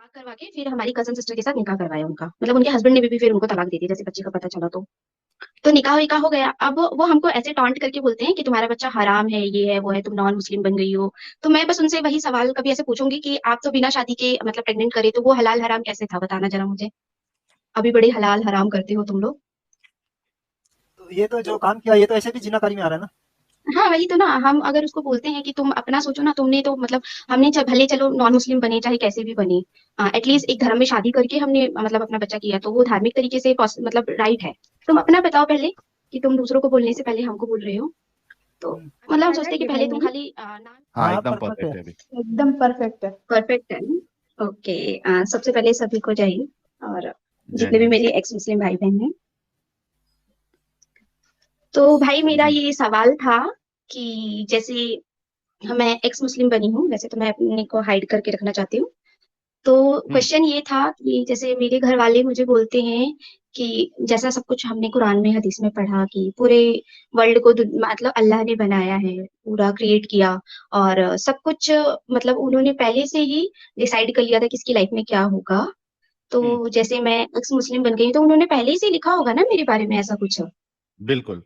तलाक करवा के फिर हमारी कज़न सिस्टर के साथ निकाह करवाया उनका। मतलब उनके हस्बैंड ने भी फिर उनको तलाक दे दी जैसे बच्चे का पता चला तो। तो निकाह-विकाह हो गया। अब वो हमको ऐसे टॉन्ट करके बोलते हैं कि तुम्हारा बच्चा हराम है, ये है, वो है, तुम नॉन मुस्लिम बन गई हो। तो मैं बस उनसे वही सवाल कभी ऐसे पूछूँगी कि आप तो बिना शादी के मतलब प्रेग्नेंट करे तो वो हलाल-हराम कैसे था बताना ज़रा मुझे? अभी बड़े हलाल-हराम करते हो तुम लोग। तो ये तो जो काम किया ये तो ऐसे भी जिनाकारी में आ रहा है ना। हाँ, वही तो ना, हम अगर उसको बोलते हैं कि तुम अपना सोचो ना, तुमने तो मतलब हमने भले चलो नॉन मुस्लिम बने चाहे कैसे भी बने, एटलीस्ट एक धर्म में शादी करके हमने मतलब अपना बच्चा किया तो वो धार्मिक तरीके से मतलब राइट है। तुम अपना बताओ पहले कि तुम दूसरों को बोलने से पहले हमको बोल रहे हो। तो हम्म, मतलब हम सोचते हैं कि पहले तुम खाली नाम हाँ हाँ एकदम परफेक्ट है। परफेक्ट है अभी। एकदम परफेक्ट है। परफेक्ट है ना? ओके। सबसे पहले सभी को जय हिंद। और जय जितने भी हिंद। मेरे एक्स मुस्लिम भाई बहन हैं, तो भाई मेरा जी। ये सवाल था कि जैसे मैं एक्स मुस्लिम बनी हूँ, वैसे तो मैं अपने को हाइड करके रखना चाहती हूँ। तो हम्म। क्वेश्चन ये था कि जैसे मेरे घर वाले मुझे बोलते हैं कि जैसा सब कुछ हमने कुरान में हदीस में पढ़ा कि पूरे वर्ल्ड को मतलब अल्लाह ने बनाया है, पूरा क्रिएट किया और सब कुछ मतलब उन्होंने पहले से ही डिसाइड कर लिया था कि इसकी लाइफ में क्या होगा। तो हम्म। जैसे मैं एक्स मुस्लिम बन गई तो उन्होंने पहले ही से लिखा होगा ना मेरे बारे में ऐसा कुछ। बिल्कुल।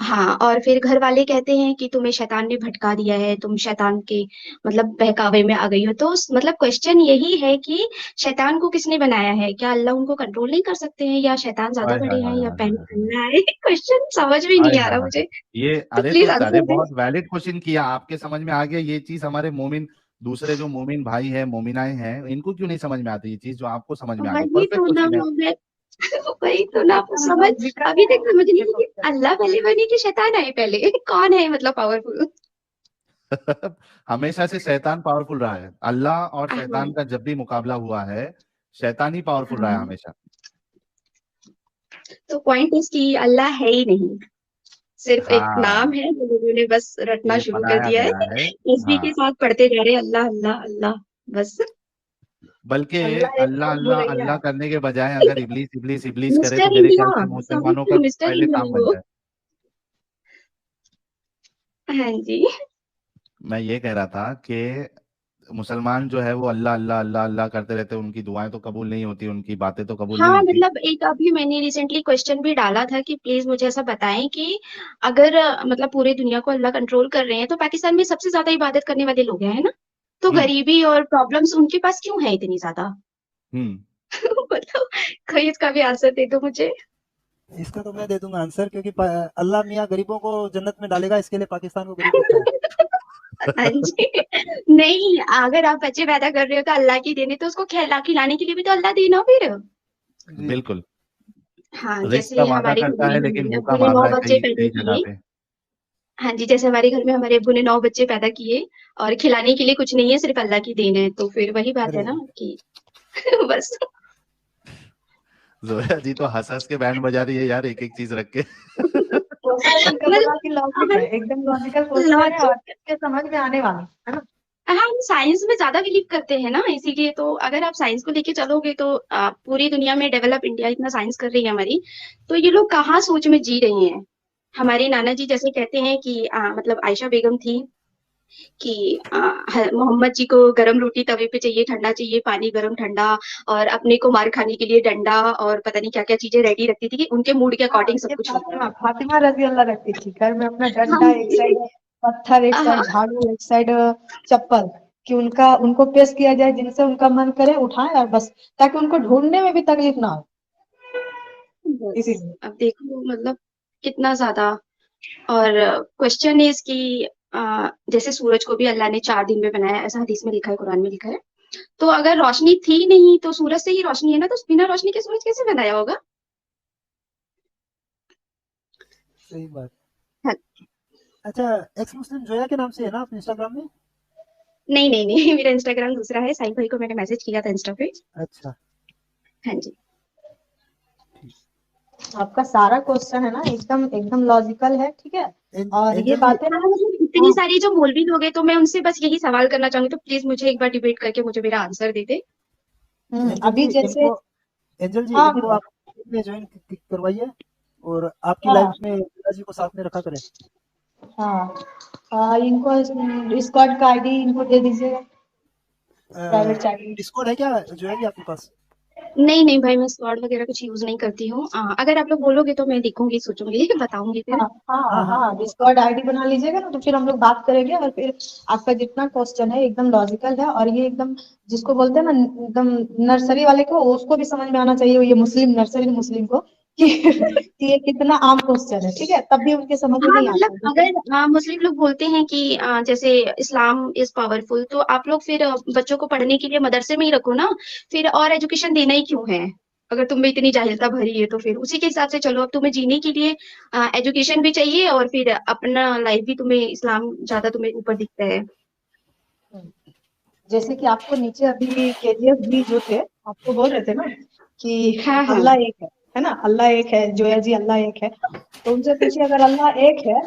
हाँ, और फिर घर वाले कहते हैं कि तुम्हें शैतान ने भटका दिया है, तुम शैतान के मतलब बहकावे में आ गई हो। तो मतलब क्वेश्चन यही है कि शैतान को किसने बनाया है? क्या अल्लाह उनको कंट्रोल नहीं कर सकते हैं या शैतान ज्यादा हाय हाय बड़े हैं हाय या हाय पहले हाय हाय। अल्लाह है? क्वेश्चन समझ में हाय नहीं आ हाय रहा हाय। मुझे। ये तो अरे तो प्लीज अरे आंसर दें। बहुत वैलिड क्वेश्चन किया, आपके समझ में आ गया ये चीज। हमारे मोमिन दूसरे जो मोमिन भाई है मोमिनाएं हैं इनको क्यों नहीं समझ में आती ये चीज जो आपको समझ में आ गई? वही परफेक्ट तो ना क्वेश्चन है। मैं वही तो ना वो एकदम समझ लॉजिकल अभी है। तक समझ नहीं ये आई कि क्वेश्चन अल्लाह पहले बने कि शैतान आए पहले। कौन है मतलब पावरफुल? हमेशा से शैतान पावरफुल रहा है। अल्लाह और हाँ शैतान का जब भी मुकाबला हुआ है शैतान ही पावरफुल रहा है हाँ। हमेशा। तो पॉइंट इज कि अल्लाह है ही नहीं, सिर्फ एक नाम हाँ है जो लोगों ने बस रटना ये शुरू कर बनाया दिया गया है। है। उसी के हाँ साथ पढ़ते जा रहे हैं अल्लाह अल्लाह अल्लाह बस। बल्कि अल्लाह एक अल्लाह और अल्लाह भूलैया अल्लाह है। करने के बजाय अगर इब्लीस इब्लीस इब्लीस करे तो मिस्टर मेरे ख्याल इंडिया, से समझ मुसलमानों लो का मिस्टर पहले इंडिया काम है बन वो। जाए। हाँ जी। मैं ये कह रहा था कि मुसलमान जो है वो अल्लाह अल्लाह अल्लाह अल्लाह करते रहते हैं, उनकी दुआएं तो कबूल नहीं होती, उनकी बातें तो कबूल नहीं हाँ होती। मतलब एक अभी मैंने रिसेंटली क्वेश्चन भी डाला था कि प्लीज मुझे ऐसा बताएं कि अगर मतलब पूरी दुनिया को अल्लाह कंट्रोल कर रहे हैं तो पाकिस्तान में सबसे ज्यादा इबादत करने वाले लोग हैं, है ना? तो हम्म। गरीबी और प्रॉब्लम्स उनके पास क्यों है इतनी ज्यादा? हम्म। मतलब कोई इसका भी आंसर दे दो मुझे। इसका तो मैं दे दूंगा आंसर क्योंकि अल्लाह मियाँ गरीबों को जन्नत में डालेगा इसके लिए पाकिस्तान को गरीब रखा है। हाँ जी। नहीं, अगर आप बच्चे पैदा कर रहे हो तो अल्लाह की देने, तो उसको खिलाने के लिए भी तो अल्लाह देना फिर। जी बिल्कुल। हाँ, रिस्क का जैसे वादा हमारे घर करता में है लेकिन हमारे भूखा अब्बू ने मार रहा 9 है बच्चे कई पैदा कई जगह किए। पे। हाँ जी, जैसे हमारे घर में हमारे अब्बू ने 9 बच्चे पैदा किए और खिलाने के लिए कुछ नहीं है, सिर्फ अल्लाह की देन है। तो फिर वही बात है अरे ना कि बस। जोया जी तो हंस हंस के बैंड बजा रही है यार, एक एक चीज रख के। क्वेश्चन इनका मतलब पूरा की लॉजिक है, एकदम लॉजिकल क्वेश्चन है और लॉजिक, इसके समझ में आने वाला है ना। हम साइंस में ज्यादा बिलीव करते हैं ना, इसीलिए तो अगर आप साइंस को लेके चलोगे तो पूरी दुनिया में डेवलप इंडिया इतना साइंस कर रही है हमारी, तो ये लोग कहाँ सोच में जी रहे हैं। हमारे नाना जी जैसे कहते हैं कि मतलब आयशा बेगम थी कि मोहम्मद जी को गरम रोटी तवे पे चाहिए, ठंडा चाहिए पानी, गरम ठंडा, और अपने को मार खाने के लिए डंडा और पता नहीं क्या क्या चीजें रेडी रखती थी कि उनके मूड के हाँ, अकॉर्डिंग सब ये कुछ होता फातिमा फातिमा रजी अल्लाह रखती थी घर में अपना है। हाँ डंडा एक जी। साइड, पत्थर एक हाँ साइड, झाड़ू एक साइड, चप्पल, कि उनका उनको पेश किया जाए जिनसे उनका मन करे उठाए और बस, ताकि उनको ढूंढने में भी तकलीफ ना हो। बस इसीलिए अब देखो मतलब कितना ज्यादा। और क्वेश्चन इज कि जैसे सूरज को भी अल्लाह ने 4 दिन में बनाया, ऐसा हदीस में लिखा है, कुरान में लिखा है। तो अगर रोशनी थी नहीं तो सूरज से ही रोशनी है ना, तो बिना रोशनी के सूरज कैसे बनाया होगा? सही बात। हाँ, अच्छा, एक्स मुस्लिम जोया के नाम से है ना आप इंस्टाग्राम में? नहीं नहीं नहीं, मेरा इंस्टाग्राम दूसरा है, साई भाई को मैंने मैसेज किया था इंस्टा पे। अच्छा हाँ जी। ठीक। आपका सारा क्वेश्चन है ना एकदम एकदम लॉजिकल है, ठीक है। और ये एंजल जी, बातें हाँ ना, मतलब इतनी हाँ, सारी जो मौलवी लोग हैं, तो मैं उनसे बस यही सवाल करना चाहूंगी, तो प्लीज मुझे एक बार डिबेट करके मुझे मेरा आंसर दे दे। एंजल जी अभी जैसे, इनको एंजल जी हाँ इनको आप में ज्वाइन करवाइए और आपकी हाँ लाइफ में जोया जी को साथ में रखा करें। हाँ, इनको स्क्वाड का आईडी इनको दे दीजिएगा। Private chatting? डिस्कॉर्ड है क्या जो है आपके पास? नहीं भाई, मैं स्क्वाड वगैरह कुछ यूज नहीं करती हूँ। अगर आप लोग बोलोगे तो मैं देखूंगी, सोचूंगी, बताऊंगी फिर। हाँ हाँ हाँ हाँ हाँ, डिस्कॉर्ड आईडी बना लीजिएगा ना, तो फिर हम लोग बात करेंगे, और फिर आपका जितना क्वेश्चन है एकदम लॉजिकल है, और ये एकदम जिसको बोलते हैं ना एकदम नर्सरी वाले को, उसको भी समझ में आना चाहिए, ये मुस्लिम नर्सरी मुस्लिम को कि कि ये कितना आम क्वेश्चन है, ठीक है, तब भी उनके समझ में हाँ नहीं आता मतलब है, जैसे अगर मुस्लिम लोग बोलते हैं कि जैसे इस्लाम इज पावरफुल, तो आप लोग फिर बच्चों को पढ़ने के लिए मदरसे में ही रखो ना। फिर और एजुकेशन देना ही क्यों है? अगर तुम में इतनी जाहिलता भरी है तो फिर उसी के हिसाब से चलो। अब तुम्हें जीने के लिए एजुकेशन भी चाहिए, और फिर अपना लाइफ भी तुम्हें इस्लाम ज्यादा तुम्हें ऊपर दिखता है। जैसे कि आपको नीचे अभी केजीएफ भी जो थे, आपको बोल रहे थे ना कि हाँ हाँ। अल्लाह एक है ना, अल्लाह एक है, जोया जी अल्लाह एक है, तो उनसे पूछिए अगर अल्लाह एक है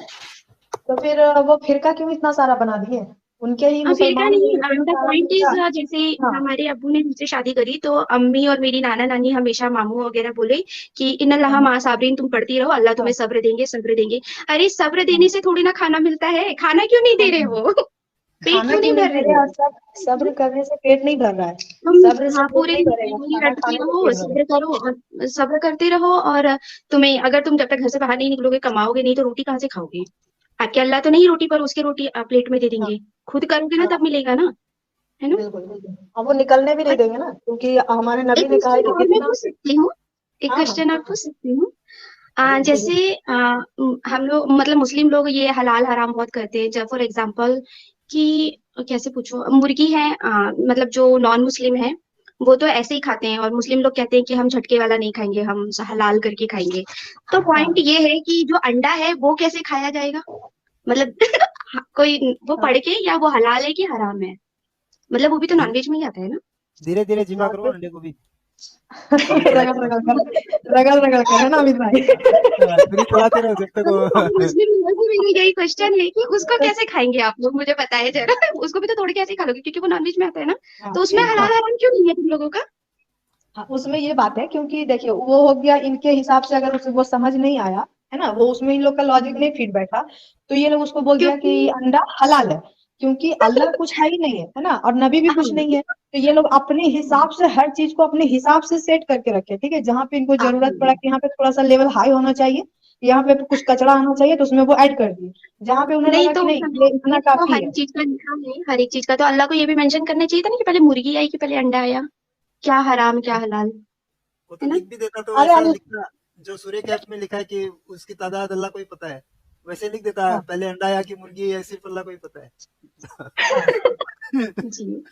तो फिर वो फिरका क्यों इतना सारा बना दिए? उनके ही फिर का मुसलमान में नहीं, इतना द सारा पॉइंट इज, फिरका। जैसे हाँ हमारे अब्बू ने मुझसे शादी करी तो अम्मी और मेरी नाना नानी हमेशा मामू वगैरह बोले कि इन अल्लाह मा साबरीन, तुम पढ़ती रहो, अल्लाह हाँ तुम्हें सब्र देंगे, सब्र देंगे। अरे सब्र हाँ देने से थोड़ी ना खाना मिलता है, खाना क्यों नहीं दे रहे हाँ। हो? पेट खाना क्यों क्यों नहीं नहीं भर दे रहे रहे, हो? और सब सब्र करने से पेट नहीं भर रहा है, तुम सब्र से हाँ पेट पूरे नहीं दिन भरेगा, वही खाना रटती खाने से रहो, पेट सब्र भरेगा। करो और सब्र करते रहो। और तुम्हें, अगर तुम जब तक घर से बाहर नहीं निकलोगे, कमाओगे नहीं, तो रोटी कहाँ से खाओगे? आपके अल्लाह तो नहीं रोटी पर उसके रोटी प्लेट में दे हाँ देंगे। खुद करोगे ना तब हाँ, मिलेगा ना, है ना? बिल्कुल बिल्कुल, अब वो निकलने भी नहीं देंगे ना, क्योंकि हमारे एक नबी ने कहा है क्वेश्चन कि और मैं जितना। पूछ सकती हूँ? एक हाँ हाँ क्वेश्चन और पूछ सकती हूँ? अरे पूछिए। जैसे हम लोग मतलब मुस्लिम लोग ये हलाल हराम बहुत करते हैं। जब फॉर एग्जांपल कि कैसे पूछो, मुर्गी है, मतलब जो नॉन मुस्लिम है वो तो ऐसे ही खाते हैं, और मुस्लिम लोग कहते हैं कि हम झटके वाला नहीं खाएंगे, हम हलाल करके खाएंगे। तो पॉइंट हाँ ये है कि जो अंडा है वो कैसे खाया जाएगा? मतलब कोई वो हाँ, पढ़ के, या वो हलाल है कि हराम है? मतलब वो भी तो धीरे नॉनवेज में ही आता है ना? धीरे धीरे जिमा करो नॉर्मल। अंडे को भी, छुरी रगड़ चलाते रगड़ रहो। कर, रगड़ रगड़ कर, है ना अमित भाई? छुरी चलाते रहो जब तक अरे तो वो मुस्लिम लोगों को मेरी यही क्वेश्चन है कि उसको कैसे खाएंगे आप लोग, मुझे बताइए जरा। उसको भी तो थोड़ी कैसे खा लोगे, क्योंकि वो नॉनवेज में आता है ना। हाँ तो उसमें हाँ हलाल हराम क्यों नहीं है तुम लोगों का? हाँ, उसमें ये बात है, क्योंकि देखिए वो हो गया इनके हिसाब से, अगर उसे वो समझ नहीं आया, है ना, वो उसमें इन लोग का लॉजिक नहीं फिट बैठा, तो ये लोग उसको बोल दिया क्योंकि कि अंडा हलाल है, क्योंकि अल्लाह कुछ है ही नहीं है ना, और नबी भी कुछ हाँ नहीं है, तो ये लोग अपने हिसाब से हर चीज को अपने हिसाब से सेट करके रखे, ठीक है, जहाँ पे इनको हाँ, जरूरत पड़ा कि यहाँ पे थोड़ा सा लेवल हाई होना चाहिए, यहाँ पे कुछ कचरा आना चाहिए, तो उसमें वो ऐड कर दिए, जहाँ पे उन्हें नहीं लगा तो कि नहीं सुनो, ये इतना ये तो काफी हर है। एक चीज का लिखा है, हर एक चीज का तो अल्लाह को ये भी मेंशन करना चाहिए था ना कि पहले मुर्गी आई कि पहले अंडा आया, क्या हराम क्या हलाल, वो तो है ना? लिख भी देता तो अरे ऐसा अभी लिखता, जो सूर्य कैप में लिखा है कि उसकी तादाद अल्लाह को ही पता है, वैसे लिख देता हाँ पहले अंडा या कि मुर्गी है सिर्फ अल्लाह को ही पता हाँ है। जी।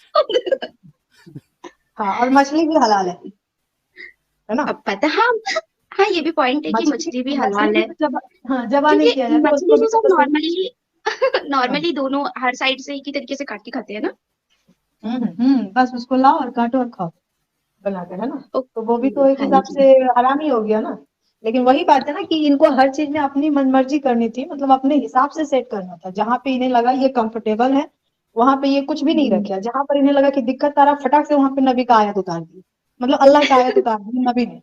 हाँ, और मछली भी हलाल है ना, अब पता, हाँ। हाँ, ये भी पॉइंट है कि मछली मछली भी मछली हलाल भी है। तो जब, हाँ जबा नहीं क्योंकि किया जाता मछली उसको भी तो सब तो सिर्फ। नॉर्मली हाँ नॉर्मली दोनों हर साइड से एक ही तरीके से काट के खाते हैं ना। बस उसको लाओ और काटो और खाओ बनाकर, है ना, तो वो भी ओके, तो एक हाँ हिसाब जी। से हराम ही हो गया ना। लेकिन वही बात है ना कि इनको हर चीज में अपनी मनमर्जी करनी थी, मतलब अपने हिसाब से सेट करना था, जहां पे इन्हें लगा ये कंफर्टेबल है वहां पे ये कुछ भी नहीं हम्म। रखा, जहां पर इन्हें लगा कि दिक्कत आ रहा, फटाक से वहां पे नबी का आयत उतार दी, मतलब अल्लाह का आयत उतार दी नबी ने,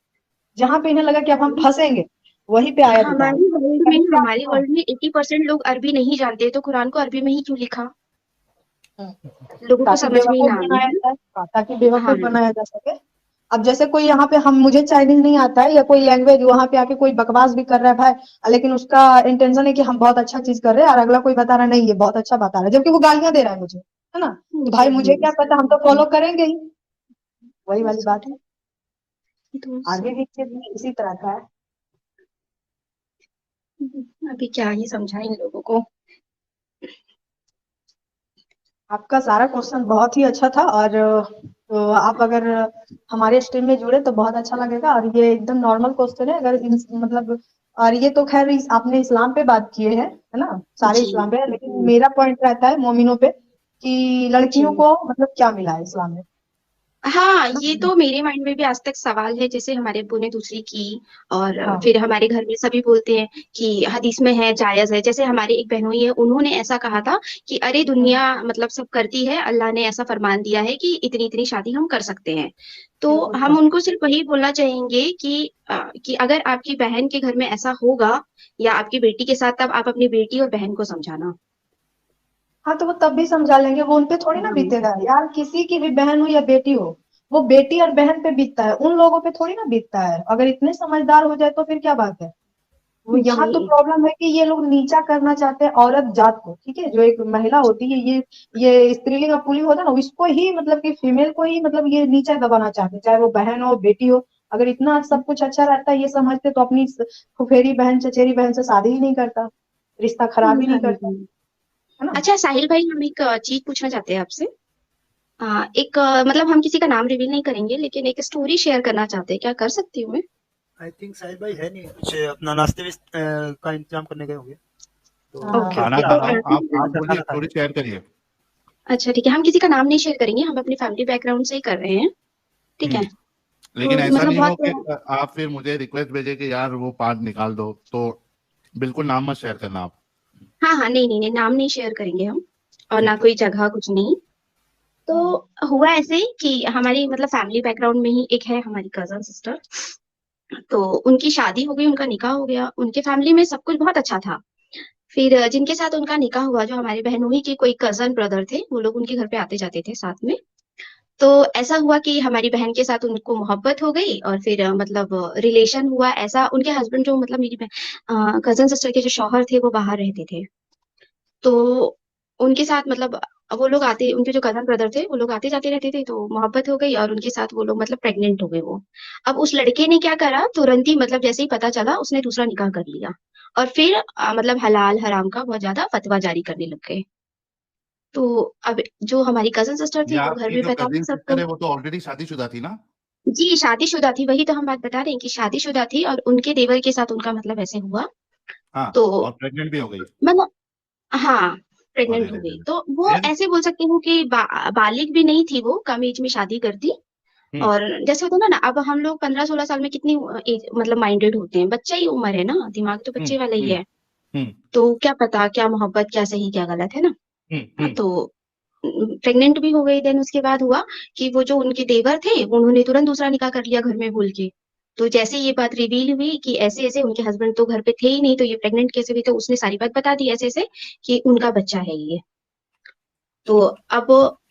जहां पे इन्हें लगा कि अब हम फंसेंगे वहीं पे आयत उतार दी। कहीं क्या, हमारी हाँ वर्ल्ड में 80% लोग अरबी नहीं जानते, तो कुरान को अरबी में ही क्यों लिखा? लोगों को ताकि समझ में ही बेवकूफ ना आए, बनाया है जाए, हाँ, ताकि ना? हाँ। बेवकूफ बनाया जा सके। अब जैसे कोई यहाँ पे, हम मुझे चाइनीज नहीं आता है या कोई लैंग्वेज, वहां पे आके कोई बकवास भी कर रहा है भाई, लेकिन उसका इंटेंशन है कि हम बहुत अच्छा चीज कर रहे हैं, और अगला कोई बता रहा है नहीं ये बहुत अच्छा बता रहा है, जबकि वो गालियां दे रहा है मुझे, है ना, तो भाई मुझे क्या पता, हम तो फॉलो करेंगे ही, वही वाली बात है। आगे भी चीज इसी तरह का है। अभी क्या ही समझाएं इन लोगों को। आपका सारा क्वेश्चन बहुत ही अच्छा था, और तो आप अगर हमारे स्ट्रीम में जुड़े तो बहुत अच्छा लगेगा, और ये एकदम नॉर्मल क्वेश्चन है, अगर मतलब, और ये तो खैर आपने इस्लाम पे बात किए है ना, सारे जी इस्लाम पे है, लेकिन मेरा पॉइंट रहता है मोमिनों पे कि जी। लड़कियों को मतलब क्या मिला है इस्लाम में, हाँ, है ये ना? तो मेरे माइंड में भी आज तक सवाल है। जैसे हमारे अब्बू ने दूसरी की, और हाँ फिर हमारे घर में सभी बोलते हैं कि हदीस में है, जायज है। जैसे हमारी एक बहनोई है, उन्होंने ऐसा कहा था कि अरे हम्म, दुनिया मतलब सब करती है, अल्लाह ने ऐसा फरमान दिया है कि इतनी इतनी शादी हम कर सकते हैं। तो बिल्कुल हम कर उनको सिर्फ वही बोलना चाहेंगे कि अगर आपकी बहन के घर में ऐसा होगा या आपकी बेटी के साथ, तब आप अपनी बेटी और बहन को समझाना। हाँ तो वो तब भी समझा लेंगे, वो उनपे थोड़ी ना बीतेगा यार, किसी की भी बहन हो या बेटी हो, वो बेटी और बहन पे बीतता है, उन लोगों पे थोड़ी ना बीतता है। अगर इतने समझदार हो जाए तो फिर क्या बात है। वो यहाँ तो जी। प्रॉब्लम है कि ये लोग नीचा करना चाहते हैं औरत जात को, ठीक है, जो एक महिला होती है, ये स्त्रीलिंग और पुल्लिंग होता है ना, इसको ही मतलब कि फीमेल को ही मतलब ये नीचा दबाना चाहते हैं, चाहे वो बहन हो बेटी हो। अगर इतना सब कुछ अच्छा रहता है ये समझते तो अपनी फुफेरी बहन चचेरी बहन से शादी ही नहीं करता, रिश्ता खराब ही हाँ नहीं करता, जी। है ना। अच्छा साहिल भाई, हम एक चीज पूछना चाहते हैं आपसे। एक मतलब हम किसी का नाम रिवील नहीं करेंगे, लेकिन एक स्टोरी शेयर करना चाहते हैं, क्या कर सकती हूँ मैं? आई थिंक साहिल भाई है नहीं, कुछ अपना नाश्ते में का इंतजाम करने गए होंगे, तो हाँ ओके खाना ओके, क्या? तो खा रहा हूँ, आप अच्छा, बोलिए, खाना खा स्टोरी शेयर करिए। अच्छा ठीक है, हम किसी का नाम नहीं शेयर करेंगे, हम अपनी फैमिली बैकग्राउंड से ही कर रहे हैं, ठीक है। तो लेकिन ऐसा मतलब नहीं हो कि बहुत, आप फिर मुझे रिक्वेस्ट भेजे कि यार वो पार्ट निकाल दो, तो बिल्कुल नाम मत शेयर करना आप। हाँ हाँ, नहीं नहीं नहीं, नाम नहीं शेयर करेंगे हम, और ना ठीक है। कोई जगह, कुछ नहीं। तो हुआ ऐसे कि हमारी मतलब फैमिली बैकग्राउंड में ही एक है हमारी कजन सिस्टर। तो उनकी शादी हो गई, उनका निकाह हो गया, उनके फैमिली में सब कुछ बहुत अच्छा था। फिर जिनके साथ उनका निकाह हुआ, जो हमारी बहनोई के कोई कजन ब्रदर थे, वो लोग उनके घर पे आते जाते थे साथ में। तो ऐसा हुआ कि हमारी बहन के साथ उनको मोहब्बत हो गई, और फिर मतलब रिलेशन हुआ ऐसा। उनके हस्बैंड, जो मतलब मेरी कजन सिस्टर के जो शौहर थे, वो बाहर रहते थे। तो उनके साथ मतलब वो लोग आते, उनके जो कजन ब्रदर थे, वो लोग आते जाते रहते थे, तो मोहब्बत हो गई, और उनके साथ वो लोग मतलब प्रेग्नेंट हो गए वो। अब उस लड़के ने क्या करा, तुरंत ही मतलब जैसे ही पता चला, उसने दूसरा निकाह कर लिया। और फिर मतलब हलाल हराम का बहुत ज्यादा फतवा जारी करने लग गए। तो अब जो हमारी कजन सिस्टर ये थी, वो घर आपकी में जो बता दी कजिन सिस्टर सबको। है वो तो ऑलरेडी शादीशुदा थी ना? जी शादीशुदा थी, वही तो हम बात बता रहे हैं कि शादीशुदा थी, और उनके देवर के साथ उनका मतलब ऐसे हुआ। हाँ, तो और प्रेग्नेंट भी हो गई। मतलब, हाँ, अरे प्रेग्नेंट हो रे रे गई। रे। तो वो फिर? ऐसे बोल सकती हूँ कि बालिग भी नहीं थी, वो कम एज में शादी कर दी। हम्म और जैसे होता है ना, अब हम लोग 15-16 साल में कितनी एज मतलब माइंडेड होते हैं, बच्चा ही उम्र है ना, दिमाग तो हम्म बच्चे वाला ही हम्म है। हम्म तो क्या पता क्या मोहब्बत, क्या सही क्या गलत, है ना। हम्म। तो प्रेग्नेंट भी हो गई। देन उसके बाद हुआ कि वो जो उनके देवर थे, उन्होंने तुरंत दूसरा निकाह कर लिया घर में भूल के। तो जैसे ये बात रिवील हुई कि ऐसे ऐसे, उनके हस्बैंड तो घर पे थे ही नहीं, तो ये प्रेग्नेंट कैसे हुई, तो उसने सारी बात बता दी ऐसे ऐसे कि उनका बच्चा है ये। तो अब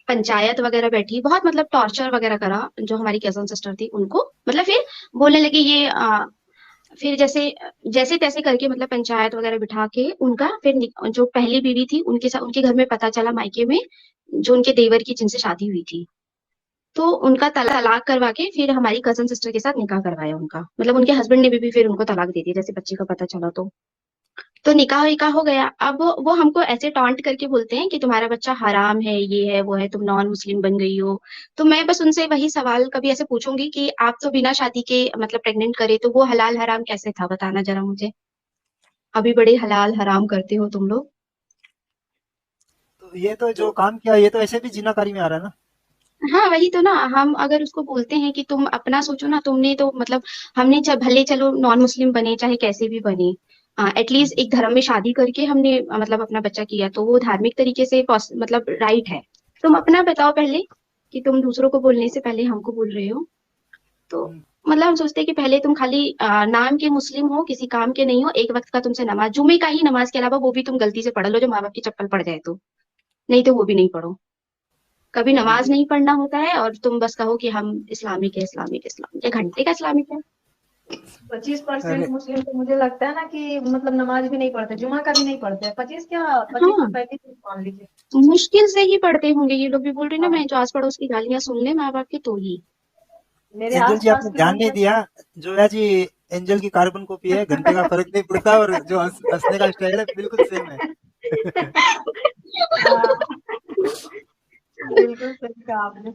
पंचायत वगैरह बैठी, बहुत मतलब टॉर्चर वगैरह करा जो हमारी कजन सिस्टर थी उनको। मतलब फिर बोलने लगे ये फिर जैसे जैसे तैसे करके मतलब पंचायत वगैरह बिठा के उनका फिर जो पहली बीवी थी, उनके साथ उनके घर में पता चला मायके में, जो उनके देवर की जिनसे शादी हुई थी, तो उनका तलाक करवा के फिर हमारी कजन सिस्टर के साथ निकाह करवाया उनका। मतलब उनके हस्बैंड ने भी फिर उनको तलाक दे दी जैसे बच्चे का पता चला। तो निकाह विकाह हो गया। अब वो हमको ऐसे टॉन्ट करके बोलते हैं कि तुम्हारा बच्चा हराम है, ये है वो है, तुम नॉन मुस्लिम बन गई हो। तो मैं बस उनसे वही सवाल कभी ऐसे पूछूंगी कि आप तो बिना शादी के मतलब प्रेग्नेंट करे, तो वो हलाल हराम कैसे था, बताना जरा मुझे। अभी बड़े हलाल हराम करते हो तुम लोग। तो ये तो जो तो काम किया ये तो ऐसे भी जिनाकारी में आ रहा है ना। हाँ वही तो ना, हम अगर उसको बोलते हैं कि तुम अपना सोचो ना, तुमने तो मतलब हमने भले चलो नॉन मुस्लिम बने चाहे कैसे भी बने, एटलीस्ट एक धर्म में शादी करके हमने मतलब अपना बच्चा किया, तो वो धार्मिक तरीके से मतलब राइट है। तुम अपना बताओ पहले, कि तुम दूसरों को बोलने से पहले हमको बोल रहे हो। तो हम्म, मतलब हम सोचते हैं कि पहले तुम खाली नाम के मुस्लिम हो, किसी काम के नहीं हो। एक वक्त का तुमसे नमाज, जुमे का ही नमाज के अलावा वो भी तुम गलती से पढ़ लो, जो माँ बाप की चप्पल पड़ जाए तो, नहीं तो वो भी नहीं पढ़ो। कभी नमाज बिल्कुल। नहीं पढ़ना होता है, और तुम बस कहो कि हम इस्लामिक है, इस्लामिक इस्लामिक, 1 घंटे का इस्लामिक है। 25% अरे मुस्लिम तो मुझे लगता है ना कि मतलब नमाज भी नहीं पढ़ते, जुमा का भी नहीं पढ़ते हैं, 25 क्या, 25 से हाँ, 35 मान लीजिए। मुश्किल से ही पढ़ते होंगे ये लोग भी। बोल रहे ना, हाँ, मैं जो आस पड़ोस की गालियां सुन ले माँ बाप की, तो ही। मेरे एंजल जी आसपास आपने के ध्यान नहीं लोग दिया, जोया जी एंजल की कार्बन कॉपी है, घंटे का फर्क नहीं पड़ता, और जो हंसने का स्टाइल है बिल्कुल सेम है। हाँ, बिल्कुल सही कहा आपने।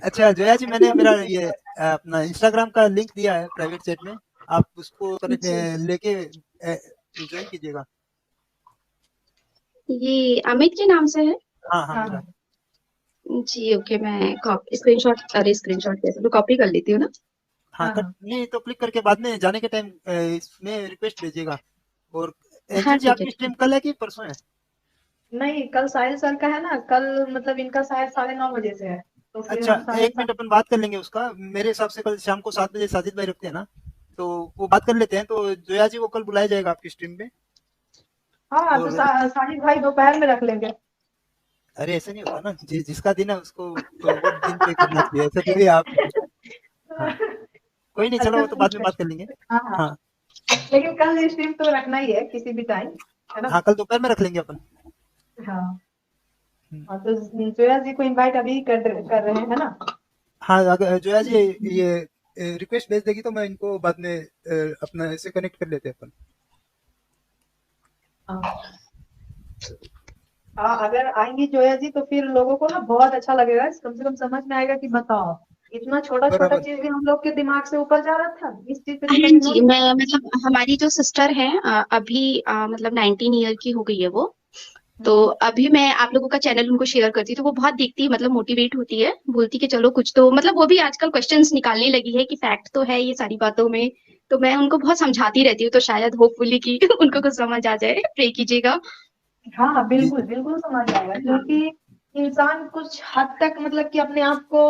अच्छा जोया जी, मैंने मेरा ये अपना इंस्टाग्राम का लिंक दिया है प्राइवेट चैट में, आप उसको कनेक्ट जी, लेके ज्वाइन कीजिएगा। ये अमित के नाम से है। हाँ हाँ हाँ मेरा। हाँ जी ओके, मैं कॉपी स्क्रीनशॉट, अरे स्क्रीनशॉट कैसे, तो कॉपी कर लेती हूँ ना। हाँ हाँ कट हाँ नहीं तो क्लिक करके बाद में जाने के टाइम इसमें रिक्वेस्ट भेजिएगा। और हाँ एंजल जी ठीक है आपकी ठीक है। स्ट्रीम कल है कि परसों है? नहीं, कल साहिल सर का है ना, कल मतलब इनका शायद 9:30 बजे से है, तो फिर अच्छा, हम साढ़े 1 मिनट अपन बात कर लेंगे उसका। मेरे हिसाब से कल शाम को 7 बजे साजिद भाई रखते हैं ना, तो वो बात कर लेते हैं। तो जोया जी को कल बुलाया जाएगा आपकी स्ट्रीम में। हाँ तो और साहिल भाई दोपहर में रख लेंगे। अरे ऐसा नहीं होता ना, जिसका दिन है उसको तो वो दिन पे करना चाहिए, ऐसा थोड़ी आप। हाँ, कोई नहीं, चलो अच्छा वो तो बाद में बात कर लेंगे। हाँ हाँ, हाँ लेकिन कल स्ट्रीम तो रखना ही है किसी भी टाइम, है ना? हाँ, कल दोपहर में रख लेंगे अपन। हाँ हम्म। हाँ, तो जोया जी को इनवाइट अभी कर रहे हैं, है ना? हाँ, अगर जोया जी ये रिक्वेस्ट भेज देगी तो मैं इनको बाद में अपना ऐसे कनेक्ट कर लेते हैं अपन। हाँ हाँ, अगर आएंगी जोया जी तो फिर लोगों को ना बहुत अच्छा लगेगा, कम से कम समझ में आएगा कि बताओ इतना छोटा छोटा बराबर। चीज भी हम लोग के दिमाग से ऊपर जा रहा था, इस चीज पे तो हाँ कभी जी, नोट। मैं मतलब हमारी जो सिस्टर है अभी मतलब 19 ईयर की हो गई है वो। तो अभी मैं आप लोगों का चैनल उनको शेयर करती हूँ, तो वो बहुत देखती है, मतलब मोटिवेट होती है, बोलती कि चलो कुछ तो, मतलब वो भी आजकल क्वेश्चंस निकालने लगी है कि फैक्ट तो है ये सारी बातों में। तो मैं उनको बहुत समझाती रहती हूँ, तो शायद होपफुली कि उनको कुछ समझ आ जाए, प्रे कीजिएगा। हाँ जी बिल्कुल जी। बिल्कुल समझ आएगा, हाँ क्योंकि इंसान कुछ हद तक मतलब कि अपने आप को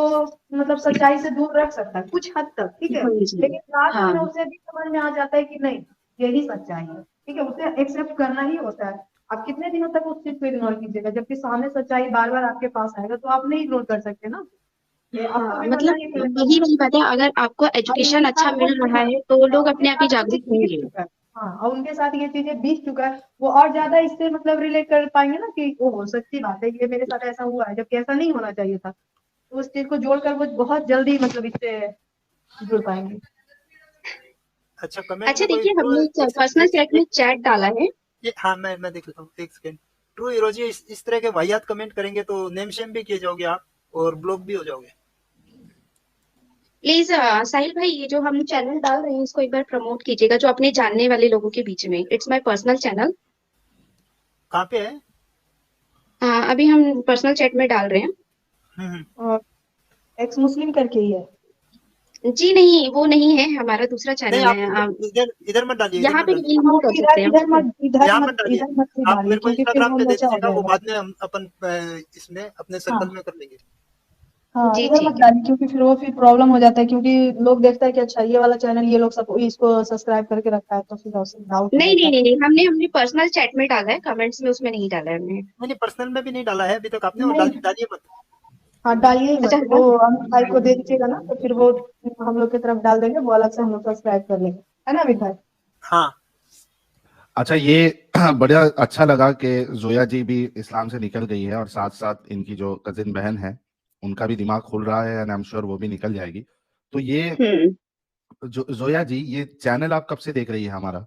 मतलब सच्चाई से दूर रख सकता है कुछ हद तक, ठीक है, हाँ जी। लेकिन लास्ट हाँ में उसे भी समझ में आ जाता है कि नहीं यही सच्चाई है, ठीक है, उसे एक्सेप्ट करना ही होता है। आप कितने दिनों तक उस चीज को इग्नोर कीजिएगा, जबकि सामने सच्चाई बार बार आपके पास आएगा तो आप नहीं इग्नोर कर सकते ना, ये आपको हाँ, भी मतलब करना ही पड़ेगा। वही वही बात है, अगर आपको और एजुकेशन उनके अच्छा साथ वो मिल रहा हाँ, है तो और लोग उनके अपने आप ही साथ ये जागरूक बीत होंगे। चुका है। हाँ, और उनके साथ ये चीजें बीत चुका है, वो और ज्यादा इससे मतलब रिलेट कर पाएंगे ना कि ओहो सच्ची बात है, ये मेरे साथ ऐसा हुआ है, जबकि ऐसा नहीं होना चाहिए था। तो उस चीज को जोड़कर वो बहुत जल्दी मतलब इससे जुड़ पाएंगे। अच्छा, कमेंट अच्छा में कोई देखिए, ट्रू, हमने एक पर्सनल एक चैट में एक चैट डाला है। ये, हाँ मैं देख लेता हूँ, एक सेकंड। ट्रू हीरोजी, इस तरह के वाहियात कमेंट करेंगे तो नेम शेम भी किए जाओगे आप, और ब्लॉक भी हो जाओगे। प्लीज साहिल भाई, ये जो हम चैनल डाल रहे हैं इसको एक बार प्रमोट कीजिएगा, जो अपने जानने वाले लोगों के बीच में। It's my personal channel. कहाँ पे है? अभी हम पर्सनल चैट में डाल रहे हैं। हम्म। और एक्स मुस्लिम करके ही है। जी नहीं, वो नहीं है, हमारा दूसरा नहीं, चैनल आप है। इधर इधर मत डालिए, इधर यहाँ मत पे डालिए। रिवील हाँ नहीं कर सकते इधर हम, इधर ठीक है। मत इधर यहाँ मत मत डालिए। इधर मत ही आप डालिए, मेरे को क्योंकि फिर इंस्टाग्राम वो पे दे लोचा हो दीजिएगा, वो जाएगा। बाद में हम अपन इसमें अपने सर्कल हाँ में कर लेंगे। हाँ, जी इधर मत ठीक है। डालिए, क्योंकि फिर वो फिर प्रॉब्लम हो जाता है, क्योंकि लोग देखता है कि अच्छा ये वाला चैनल ये लोग सब इसको सब्सक्राइब करके रखा है, तो फिर डाउट हो नहीं जाता नहीं है। नहीं नहीं, हमने पर्सनल चैट में डाला है, कमेंट्स में उसमें नहीं डाला है हमने। मैंने पर्सनल में भी नहीं डाला है अभी तक आपने, और नहीं, डालिए मत। हाँ डालिए ही अच्छा मत, वो अमित भाई को दे दीजिएगा ना, तो फिर वो हम लोग की तरफ डाल देंगे, वो अलग से हम लोग सब्सक्राइब कर लेंगे, है ना अमित भाई? हाँ अच्छा, ये बढ़िया अच्छा लगा कि जोया जी भी इस्लाम से निकल गई है और साथ साथ इनकी जो कजिन बहन है उनका भी दिमाग खुल रहा है, एंड आई एम श्योर वो भी निकल जाएगी। तो ये हम्म। जोया जी, ये चैनल आप कब से देख रही है हमारा?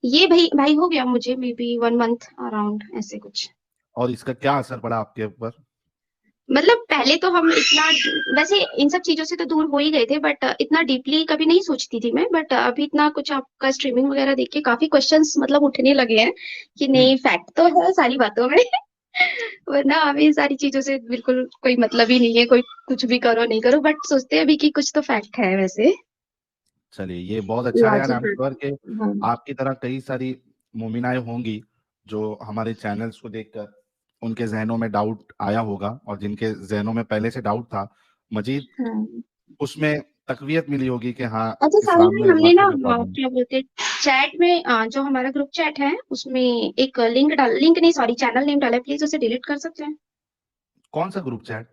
ये भाई भाई हो गया मुझे मे बी 1 मंथ अराउंड, ऐसे कुछ। और इसका क्या असर पड़ा आपके ऊपर? मतलब पहले तो हम इतना, वैसे इन सब चीजों से तो दूर हो ही गए थे, बट इतना डीपली कभी नहीं सोचती थी मैं, बट अभी इतना कुछ आपका स्ट्रीमिंग वगैरह देख के काफी क्वेश्चंस मतलब उठने लगे हैं कि हम्म। नहीं फैक्ट तो है सारी बातों में। वरना अभी सारी चीजों से बिल्कुल कोई मतलब ही नहीं है, कोई कुछ भी करो नहीं करो, बट सोचते हैं अभी कि कुछ तो फैक्ट है वैसे। चलिए, ये बहुत अच्छा है, and I am logic. Sure कि हाँ आपकी तरह कई सारी मोमिनाएं होंगी जो हमारे चैनल्स को देखकर उनके जहनों में डाउट आया होगा, और जिनके जहनों में पहले से डाउट था, मजीद हाँ। उसमें तकवीयत मिली होगी कि हाँ, अच्छा साहिल इस्लाम भाई, में हमने ना वाकई में प्रॉब्लम है। क्या बोलते चैट में जो हमारा ग्रुप चैट है उसमें एक लिंक नहीं सॉरी, चैनल नेम डाला है, प्लीज उसे डिलीट कर सकते हैं? कौन सा ग्रुप चैट?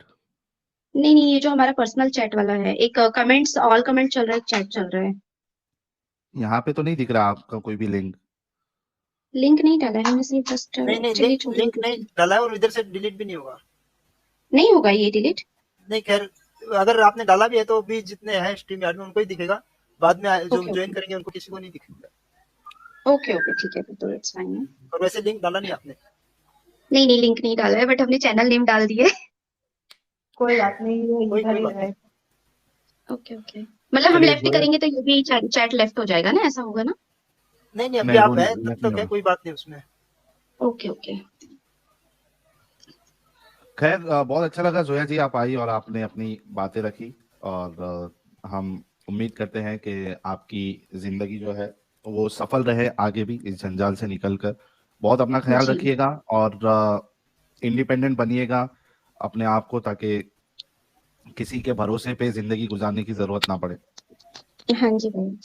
नहीं नहीं, ये जो हमारा पर्सनल चैट वाला है, एक कमेंट्स ऑल कमेंट चल रहा है, चैट चल रहा है। यहाँ पे तो नहीं दिख रहा आपका कोई भी लिंक। लिंक नहीं डाला है हमने, सिर्फ जस्ट नहीं नहीं, चलिए लिंक छोड़िए लिंक नहीं देखिए। डाला है, और इधर से डिलीट भी नहीं होगा। नहीं होगा ये डिलीट? नहीं, खैर अगर आपने डाला भी है तो भी जितने हैं स्ट्रीम यार्ड में उनको ही दिखेगा, बाद में जो ओके ज्वाइन ओके करेंगे उनको किसी को नहीं दिखेगा। ओके ओके, ठीक है फिर तो इट्स फाइन है। और वैसे लिंक डाला नहीं आपने? नहीं नहीं, लिंक नहीं डाला है, बट हमने चैनल नेम डाल दिया है। कोई बात नहीं, ये कोई इधर कोई ही बात नहीं। रहे। ओके ओके, मतलब हम चलिए लेफ्ट जोया, करेंगे तो ये भी चैट लेफ्ट हो जाएगा ना, ऐसा होगा ना? नहीं नहीं, अभी नहीं वो आप है तब नहीं तक है, होगा। कोई बात नहीं उसमें। Okay okay. खैर, बहुत अच्छा लगा जोया जी आप आई और आपने अपनी बातें रखी, और हम उम्मीद करते हैं कि आपकी जिंदगी जो है वो सफल रहे आगे भी इस जंजाल से निकलकर। बहुत अपना ख्याल जी रखिएगा और इंडिपेंडेंट बनिएगा अपने आप को, ताकि किसी के भरोसे पे जिंदगी गुजारने की जरूरत ना पड़े। हाँ जी भाई।